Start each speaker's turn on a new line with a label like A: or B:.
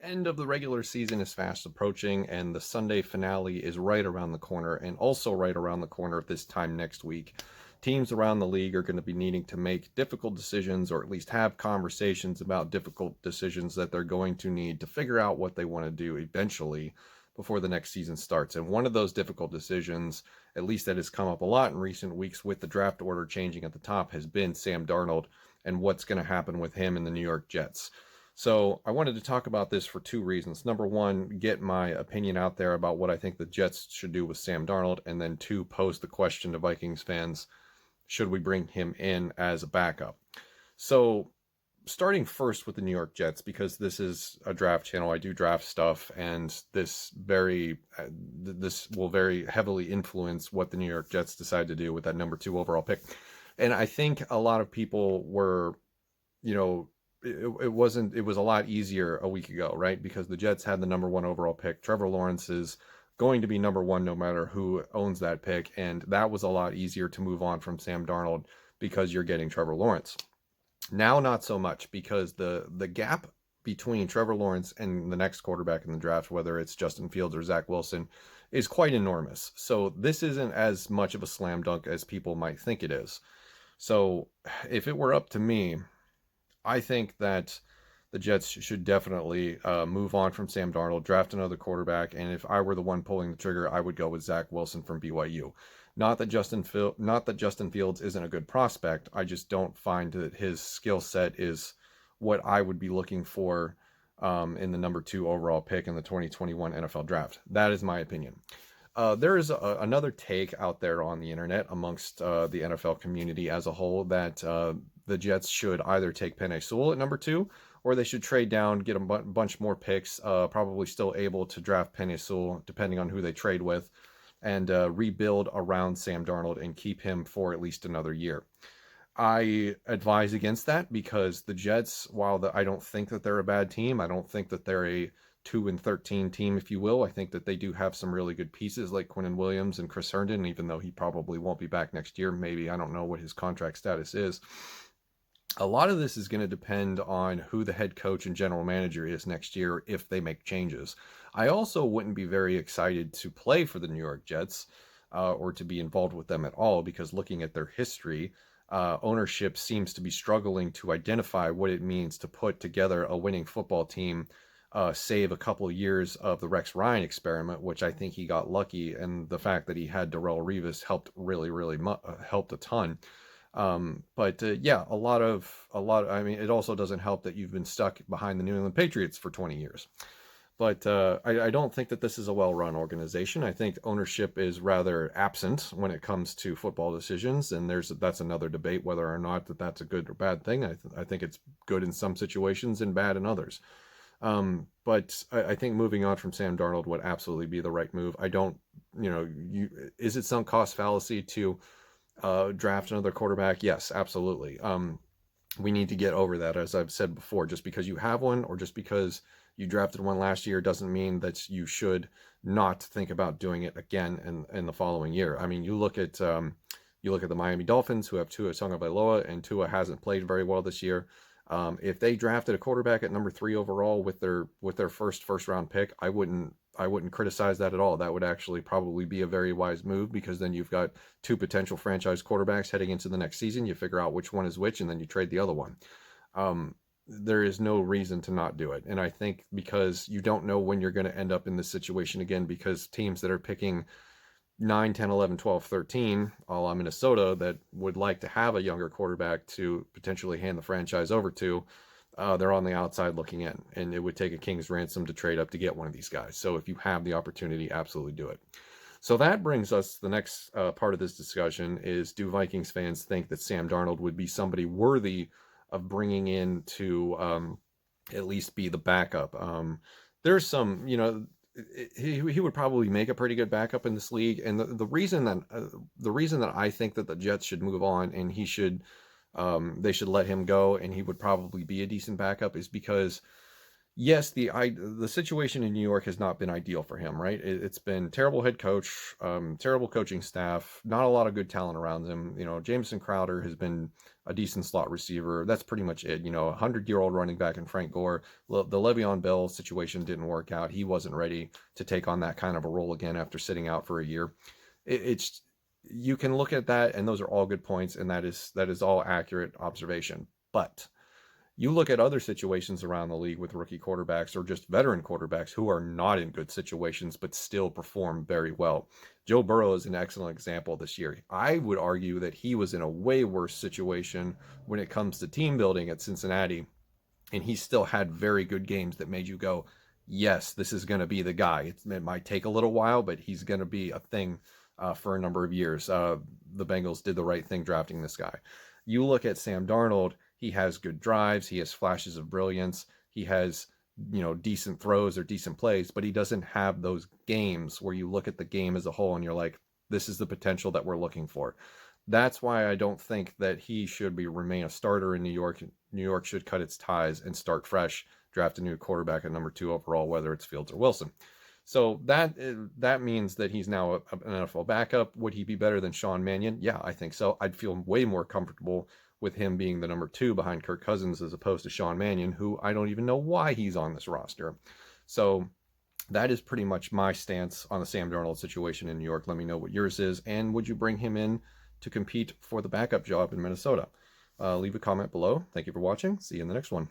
A: end of the regular season is fast approaching, and the Sunday finale is right around the corner, and also right around the corner this time next week. Teams around the league are going to be needing to make difficult decisions, or at least have conversations about difficult decisions that they're going to need to figure out what they want to do eventually before the next season starts. And one of those difficult decisions, at least that has come up a lot in recent weeks with the draft order changing at the top, has been Sam Darnold and what's going to happen with him in the New York Jets. So I wanted to talk about this for two reasons. Number one, get my opinion out there about what I think the Jets should do with Sam Darnold. And then two, pose the question to Vikings fans, should we bring him in as a backup? So starting first with the New York Jets, because this is a draft channel, I do draft stuff, and this will very heavily influence what the New York Jets decide to do with that number 2 overall pick. And I think a lot of people were, it was a lot easier a week ago, right? Because the Jets had the number 1 overall pick. Trevor Lawrence is going to be number 1 no matter who owns that pick, and that was a lot easier to move on from Sam Darnold because you're getting Trevor Lawrence. Now, not so much, because the gap between Trevor Lawrence and the next quarterback in the draft, whether it's Justin Fields or Zach Wilson, is quite enormous. So this isn't as much of a slam dunk as people might think it is. So if it were up to me, I think that the Jets should definitely move on from Sam Darnold, draft another quarterback, and if I were the one pulling the trigger, I would go with Zach Wilson from BYU. Not that Justin Fields isn't a good prospect. I just don't find that his skill set is what I would be looking for in the number 2 overall pick in the 2021 NFL Draft. That is my opinion. There is another take out there on the internet amongst the NFL community as a whole that the Jets should either take Penei Sewell at number 2, or they should trade down, get a bunch more picks, probably still able to draft Penei Sewell, depending on who they trade with, and rebuild around Sam Darnold and keep him for at least another year. I advise against that because the Jets, while I don't think that they're a bad team, I don't think that they're a 2-13 team, if you will. I think that they do have some really good pieces like Quinnen Williams and Chris Herndon, even though he probably won't be back next year. Maybe, I don't know what his contract status is. A lot of this is going to depend on who the head coach and general manager is next year if they make changes. I also wouldn't be very excited to play for the New York Jets or to be involved with them at all, because looking at their history, ownership seems to be struggling to identify what it means to put together a winning football team, save a couple of years of the Rex Ryan experiment, which I think he got lucky, and the fact that he had Darrelle Revis helped really helped a ton. Yeah, a lot of, I mean, it also doesn't help that you've been stuck behind the New England Patriots for 20 years. But I don't think that this is a well-run organization. I think ownership is rather absent when it comes to football decisions, and that's another debate whether or not that's a good or bad thing. I think it's good in some situations and bad in others. But I think moving on from Sam Darnold would absolutely be the right move. I don't, is it sunk cost fallacy to draft another quarterback? Yes, absolutely. We need to get over that, as I've said before. Just because you have one, or just because you drafted one last year, doesn't mean that you should not think about doing it again in the following year. I mean, you look at the Miami Dolphins, who have Tua Tagovailoa, and Tua hasn't played very well this year. If they drafted a quarterback at number 3 overall with their first round pick, I wouldn't criticize that at all. That would actually probably be a very wise move, because then you've got 2 potential franchise quarterbacks heading into the next season. You figure out which one is which, and then you trade the other one. There is no reason to not do it. And I think because you don't know when you're going to end up in this situation again, because teams that are picking 9, 10, 11, 12, 13, a la Minnesota, that would like to have a younger quarterback to potentially hand the franchise over to, they're on the outside looking in, and it would take a king's ransom to trade up to get one of these guys. So if you have the opportunity, absolutely do it. So that brings us to the next part of this discussion is, do Vikings fans think that Sam Darnold would be somebody worthy of bringing in to at least be the backup? There's some, he would probably make a pretty good backup in this league. And the reason that I think that the Jets should move on and they should let him go and he would probably be a decent backup is because Yes, the situation in New York has not been ideal for him, right? It's been terrible head coach, terrible coaching staff, not a lot of good talent around him. Jameson Crowder has been a decent slot receiver. That's pretty much it. A 100-year-old running back in Frank Gore. The Le'Veon Bell situation didn't work out. He wasn't ready to take on that kind of a role again after sitting out for a year. It's you can look at that, and those are all good points, and that is all accurate observation. But you look at other situations around the league with rookie quarterbacks or just veteran quarterbacks who are not in good situations but still perform very well. Joe Burrow is an excellent example this year. I would argue that he was in a way worse situation when it comes to team building at Cincinnati, and he still had very good games that made you go, yes, this is going to be the guy. It might take a little while, but he's going to be a thing for a number of years. The Bengals did the right thing drafting this guy. You look at Sam Darnold, he has good drives, he has flashes of brilliance, he has decent throws or decent plays, but he doesn't have those games where you look at the game as a whole and you're like, this is the potential that we're looking for. That's why I don't think that he should remain a starter in New York. New York should cut its ties and start fresh, draft a new quarterback at number 2 overall, whether it's Fields or Wilson. So that means that he's now an NFL backup. Would he be better than Sean Mannion? Yeah, I think so. I'd feel way more comfortable with him being the number 2 behind Kirk Cousins as opposed to Sean Mannion, who I don't even know why he's on this roster. So that is pretty much my stance on the Sam Darnold situation in New York. Let me know what yours is, and would you bring him in to compete for the backup job in Minnesota? Leave a comment below. Thank you for watching. See you in the next one.